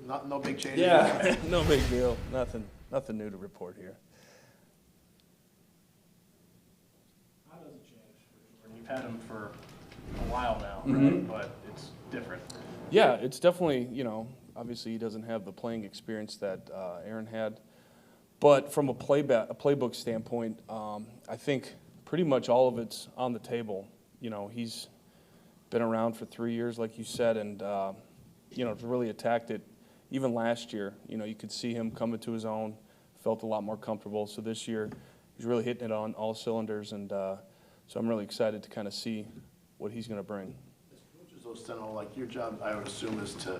No big changes? Yeah, no big deal. Nothing new to report here. How does it change for Jordan? You've had him for a while now, Mm-hmm. right? But it's different. Yeah, it's definitely, obviously he doesn't have the playing experience that Aaron had. But from a playbook standpoint, I think pretty much all of it's on the table. He's been around for 3 years, like you said, and, really attacked it. Even last year, you could see him coming to his own, felt a lot more comfortable. So this year, he's really hitting it on all cylinders, and so I'm really excited to kind of see what he's going to bring. As coaches, though, Steno, like your job, I would assume, is to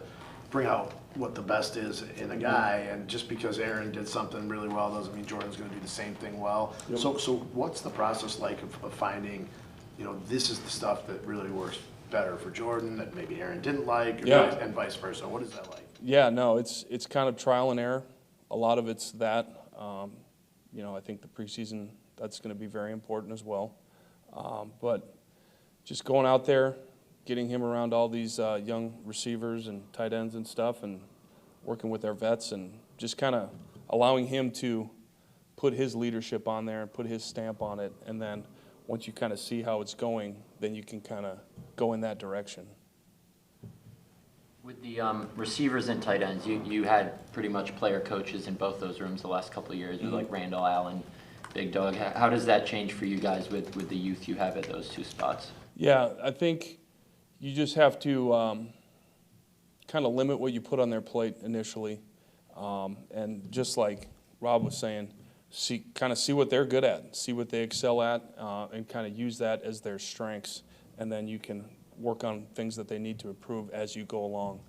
bring out what the best is in a guy, and just because Aaron did something really well doesn't mean Jordan's going to do the same thing well. Yep. So what's the process like of finding, this is the stuff that really works better for Jordan that maybe Aaron didn't like, and vice versa? What is that like? Yeah, no, it's kind of trial and error. A lot of it's that. I think the preseason, that's going to be very important as well. But just going out there, getting him around all these young receivers and tight ends and stuff, and working with our vets, and just kind of allowing him to put his leadership on there and put his stamp on it. And then once you kind of see how it's going, then you can kind of go in that direction. With the receivers and tight ends, you had pretty much player coaches in both those rooms the last couple of years, with like Randall Allen, Big Dog. How does that change for you guys with the youth you have at those two spots? Yeah, I think you just have to kind of limit what you put on their plate initially. And just like Rob was saying, see what they're good at, see what they excel at, and kind of use that as their strengths. And then you can work on things that they need to improve as you go along.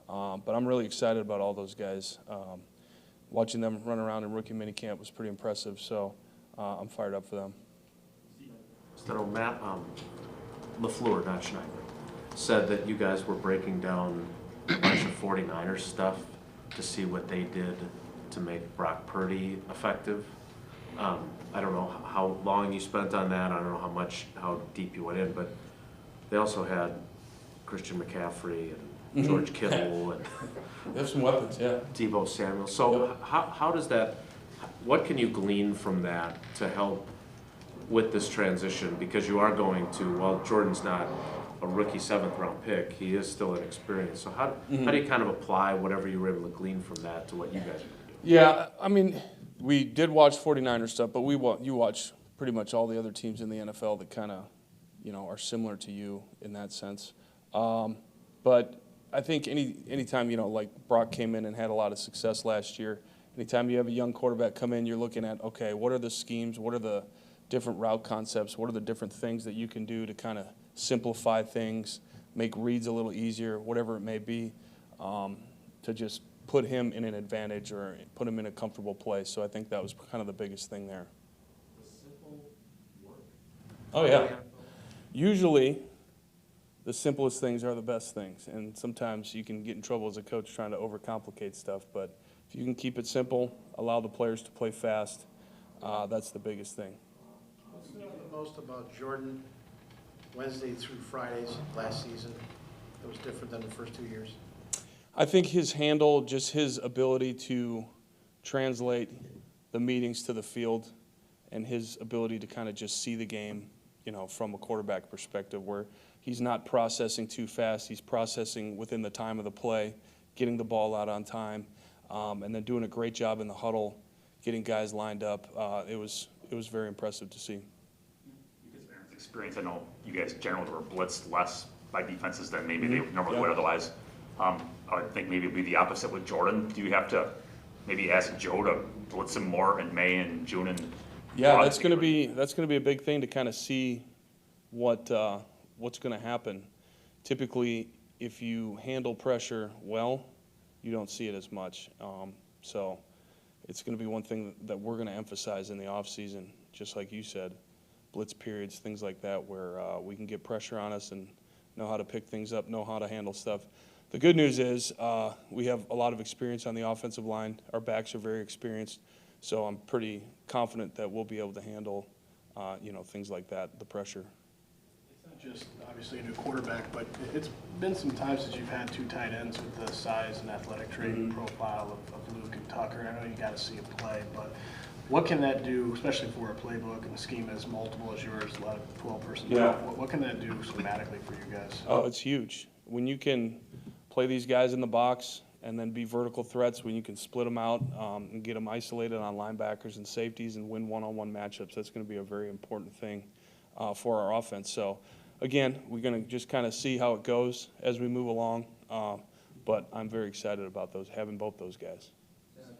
But I'm really excited about all those guys. Watching them run around in rookie minicamp was pretty impressive, so I'm fired up for them. So Matt LaFleur, not Schneider, said that you guys were breaking down a bunch of 49ers stuff to see what they did to make Brock Purdy effective. I don't know how long you spent on that. I don't know how deep you went in, but they also had Christian McCaffrey and George Kittle and They have some weapons, yeah. Deebo Samuel. So how does that, what can you glean from that to help with this transition? Because you are going to, well, Jordan's not a rookie 7th-round pick. He is still inexperienced. So how do you kind of apply whatever you were able to glean from that to what you guys are going to do? Yeah, I mean, we did watch 49ers stuff, but you watch pretty much all the other teams in the NFL that kind of, are similar to you in that sense. But I think anytime, like Brock came in and had a lot of success last year, anytime you have a young quarterback come in, you're looking at, okay, what are the schemes, what are the different route concepts, what are the different things that you can do to kind of simplify things, make reads a little easier, whatever it may be, to just put him in an advantage or put him in a comfortable place. So I think that was kind of the biggest thing there. Does simple work? Oh, yeah. Usually, the simplest things are the best things, and sometimes you can get in trouble as a coach trying to overcomplicate stuff, but if you can keep it simple, allow the players to play fast, that's the biggest thing. What's the most about Jordan Wednesday through Fridays last season that was different than the first 2 years? I think his handle, just his ability to translate the meetings to the field and his ability to kind of just see the game, from a quarterback perspective, where he's not processing too fast. He's processing within the time of the play, getting the ball out on time, and then doing a great job in the huddle, getting guys lined up. It was very impressive to see. Because of Aaron's experience, I know you guys generally were blitzed less by defenses than maybe they normally would otherwise. I would think maybe it would be the opposite with Jordan. Do you have to maybe ask Joe to blitz him more in May and June and Yeah, that's going to be a big thing to kind of see what's going to happen. Typically, if you handle pressure well, you don't see it as much. So it's going to be one thing that we're going to emphasize in the offseason, just like you said, blitz periods, things like that, where we can get pressure on us and know how to pick things up, know how to handle stuff. The good news is we have a lot of experience on the offensive line. Our backs are very experienced, so I'm pretty confident that we'll be able to handle, things like that, the pressure. It's not just obviously a new quarterback, but it's been some times since you've had two tight ends with the size and athletic training profile of Luke and Tucker. I know you got to see him play, but what can that do, especially for a playbook and a scheme as multiple as yours, a lot of 12 personnel? Yeah. What can that do schematically for you guys? Oh, it's huge. When you can play these guys in the box and then be vertical threats, when you can split them out and get them isolated on linebackers and safeties and win one-on-one matchups, that's going to be a very important thing for our offense. So, again, we're going to just kind of see how it goes as we move along, but I'm very excited about having both those guys.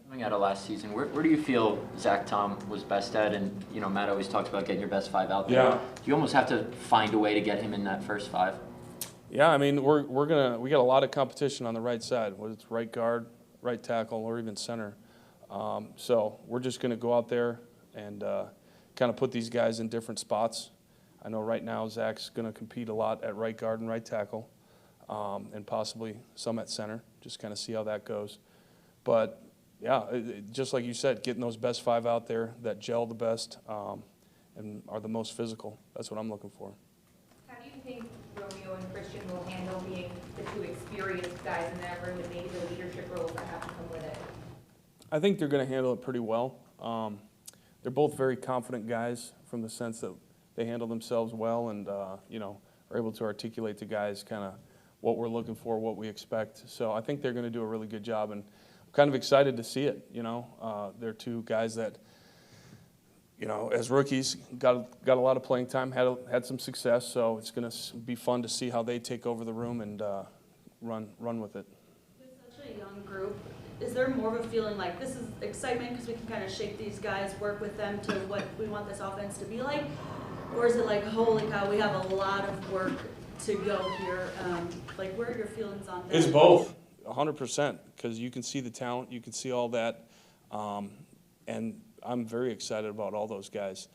Coming out of last season, where do you feel Zach Tom was best at? And, Matt always talks about getting your best five out there. Yeah. Do you almost have to find a way to get him in that first five? Yeah, I mean, we got a lot of competition on the right side, whether it's right guard, right tackle, or even center. So we're just going to go out there and kind of put these guys in different spots. I know right now Zach's going to compete a lot at right guard and right tackle, and possibly some at center. Just kind of see how that goes. But yeah, just like you said, getting those best five out there that gel the best and are the most physical. That's what I'm looking for. How do you think Romeo and Christian will handle being the two experienced guys in that room and maybe the leadership roles that have to come with it? I think they're going to handle it pretty well. They're both very confident guys from the sense that they handle themselves well and, are able to articulate to guys kind of what we're looking for, what we expect. So I think they're going to do a really good job, and I'm kind of excited to see it. They're two guys that, as rookies, got a lot of playing time, had some success. So it's going to be fun to see how they take over the room and run with it. With such a young group, is there more of a feeling like this is excitement because we can kind of shape these guys, work with them to what we want this offense to be like? Or is it like, holy cow, we have a lot of work to go here? Where are your feelings on that? It's both, 100%, because you can see the talent, you can see all that, and I'm very excited about all those guys.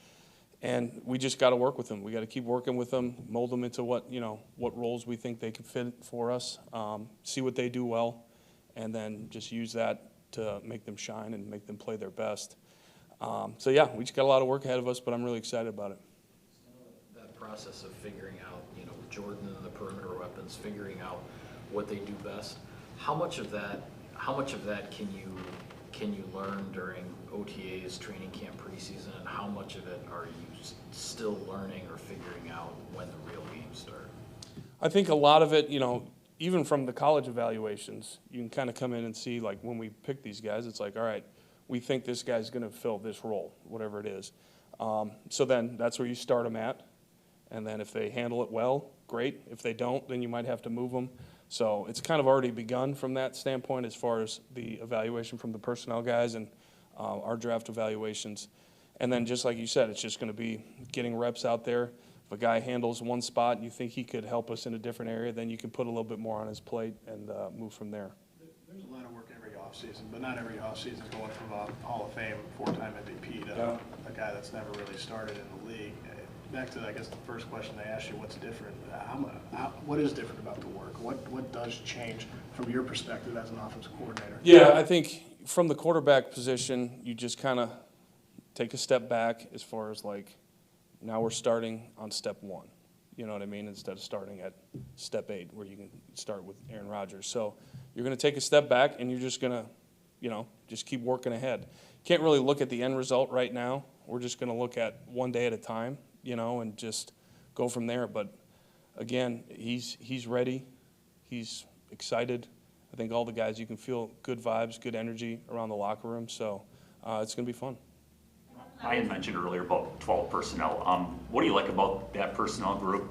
And we just got to work with them. We got to keep working with them, mold them into what roles we think they can fit for us, see what they do well, and then just use that to make them shine and make them play their best. So yeah, we just got a lot of work ahead of us, but I'm really excited about it. That process of figuring out, with Jordan and the perimeter weapons, figuring out what they do best. How much of that can you learn during OTAs, training camp, preseason, and how much of it are you still learning or figuring out when the real games start? I think a lot of it, even from the college evaluations, you can kind of come in and see, like, when we pick these guys, it's like, all right, we think this guy's going to fill this role, whatever it is. So then that's where you start them at. And then if they handle it well, great. If they don't, then you might have to move them. So it's kind of already begun from that standpoint as far as the evaluation from the personnel guys and our draft evaluations. And then just like you said, it's just going to be getting reps out there. If a guy handles one spot and you think he could help us in a different area, then you can put a little bit more on his plate and move from there. There's a lot of work every offseason, but not every offseason is going from a Hall of Fame four-time MVP to a guy that's never really started in the league. Back to, I guess, the first question they asked you, what's different? What is different about the work? What does change from your perspective as an offensive coordinator? Yeah, I think from the quarterback position, you just kind of take a step back as far as like, now we're starting on step one. You know what I mean? Instead of starting at step 8, where you can start with Aaron Rodgers. So you're going to take a step back, and you're just going to, just keep working ahead. Can't really look at the end result right now. We're just going to look at one day at a time, and just go from there. But again, he's ready. He's excited. I think all the guys, you can feel good vibes, good energy around the locker room. So it's going to be fun. I had mentioned earlier about 12 personnel. What do you like about that personnel group?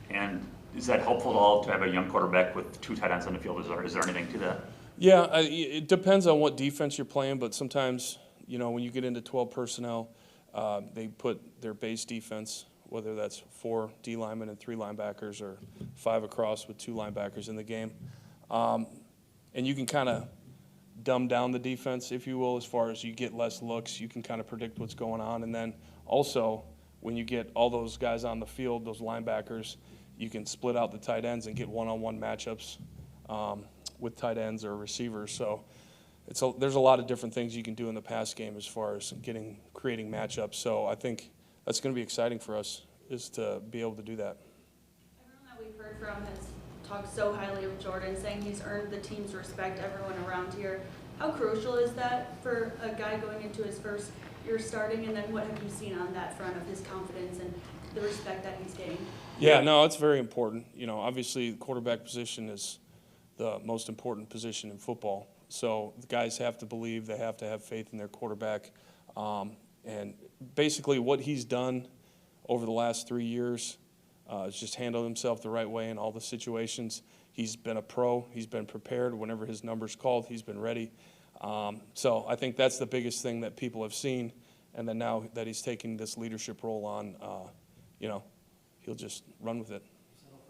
And is that helpful at all to have a young quarterback with 2 tight ends on the field? Is there anything to that? Yeah, it depends on what defense you're playing, but sometimes, when you get into 12 personnel, they put their base defense, whether that's 4 D linemen and 3 linebackers or 5 across with 2 linebackers in the game. And you can kind of dumb down the defense, if you will, as far as you get less looks. You can kind of predict what's going on. And then also, when you get all those guys on the field, those linebackers, you can split out the tight ends and get one-on-one matchups with tight ends or receivers. So there's a lot of different things you can do in the pass game as far as creating matchups. So I think that's going to be exciting for us, is to be able to do that. heard from has talked so highly of Jordan, saying he's earned the team's respect, everyone around here. How crucial is that for a guy going into his first year starting, and then what have you seen on that front of his confidence and the respect that he's gained? Yeah, no, it's very important. You know, obviously the quarterback position is the most important position in football. So the guys have to believe, they have to have faith in their quarterback. And basically what he's done over the last 3 years is just handled himself the right way in all the situations. He's been a pro. He's been prepared. Whenever his number's called, he's been ready. So I think that's the biggest thing that people have seen. And then now that he's taking this leadership role on, you know, he'll just run with it.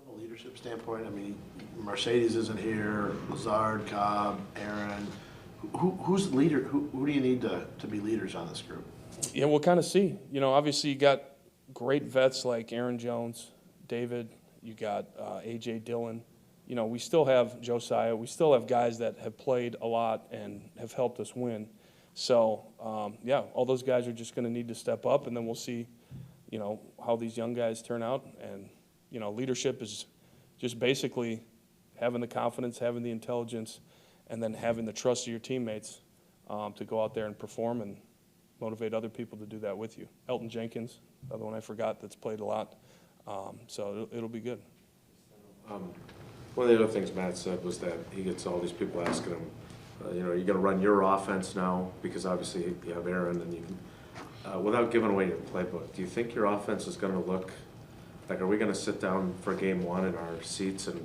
From a leadership standpoint, I mean, Mercedes isn't here, Lazard, Cobb, Aaron. Who's the leader? Who do you need to be leaders on this group? Yeah, we'll kind of see. You know, obviously you got great vets like Aaron Jones, David, you got A.J. Dillon. You know, we still have Josiah. We still have guys that have played a lot and have helped us win. So, yeah, all those guys are just going to need to step up, and then we'll see, you know, how these young guys turn out. And, you know, leadership is just basically having the confidence, having the intelligence, and then having the trust of your teammates to go out there and perform and motivate other people to do that with you. Elton Jenkins, another one I forgot that's played a lot. So it'll be good. One of the other things Matt said was that he gets all these people asking him, you know, you're going to run your offense now because obviously you have Aaron and you can, without giving away your playbook, do you think your offense is going to look like, are we going to sit down for game one in our seats and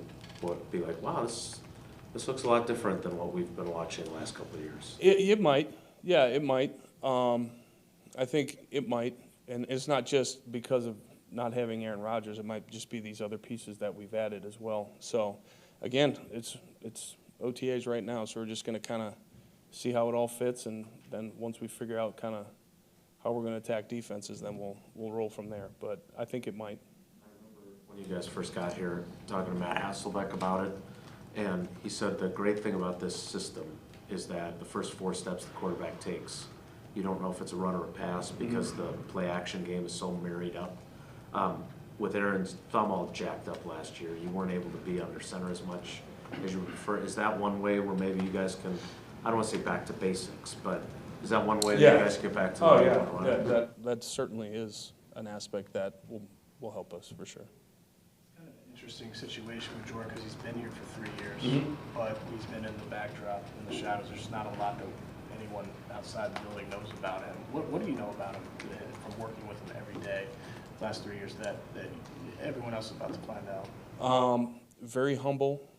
be like, wow, this looks a lot different than what we've been watching the last couple of years? It might. Yeah, it might. I think it might. And it's not just because of not having Aaron Rodgers. It might just be these other pieces that we've added as well. So, again, it's OTAs right now, so we're just going to kind of see how it all fits, and then once we figure out kind of how we're going to attack defenses, then we'll roll from there. But I think it might. I remember when you guys first got here talking to Matt Hasselbeck about it, and he said the great thing about this system is that the first 4 steps the quarterback takes, you don't know if it's a run or a pass because the play-action game is so married up. With Aaron's thumb all jacked up last year, you weren't able to be under center as much as you would prefer. Is that one way where maybe you guys can, I don't want to say back to basics, but is that one way that you guys get back to That certainly is an aspect that will help us for sure. Kind of an interesting situation with Jordan because he's been here for 3 years, but he's been in the backdrop, in the shadows. There's not a lot that anyone outside the building knows about him. What do you know about him from working with him every day the last 3 years that everyone else is about to find out? Very humble,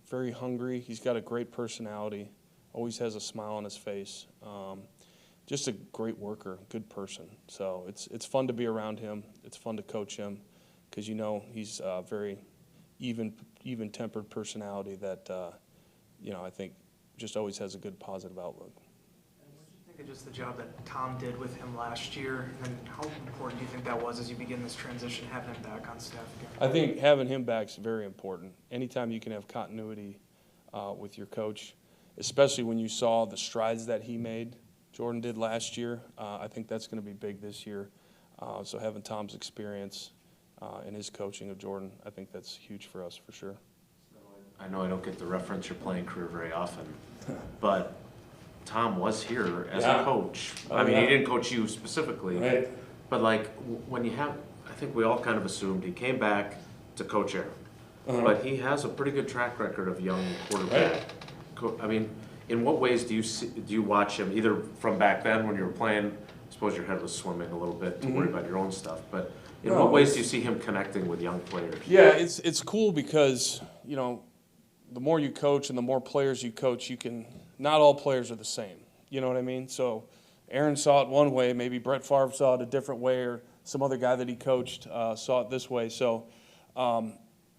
very hungry. He's got a great personality, always has a smile on his face. Just a great worker, good person. So it's fun to be around him. It's fun to coach him because, you know, he's a very even-tempered personality that, you know, I think just always has a good positive outlook. What did you think of just the job that Tom did with him last year, and how important do you think that was as you begin this transition, having him back on staff again? I think having him back is very important. Anytime you can have continuity with your coach, especially when you saw the strides that he made, Jordan did last year, I think that's going to be big this year. So having Tom's experience and his coaching of Jordan, I think that's huge for us for sure. I know I don't get to reference your playing career very often, but Tom was here as a coach. I mean, he didn't coach you specifically, but like when you have, I think we all kind of assumed he came back to coach Aaron, but he has a pretty good track record of young quarterback. I mean, in what ways do you watch him, either from back then when you were playing, I suppose your head was swimming a little bit to worry about your own stuff, but in what ways do you see him connecting with young players? Yeah, it's cool because, you know, the more you coach and the more players you coach, not all players are the same. You know what I mean? So Aaron saw it one way, maybe Brett Favre saw it a different way, or some other guy that he coached saw it this way. So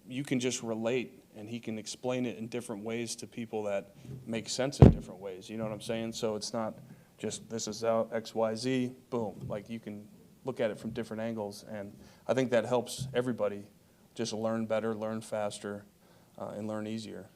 you can just relate, and he can explain it in different ways to people that make sense in different ways. You know what I'm saying? So it's not just this is how X, Y, Z, boom. Like you can look at it from different angles, and I think that helps everybody just learn better, learn faster, and learn easier.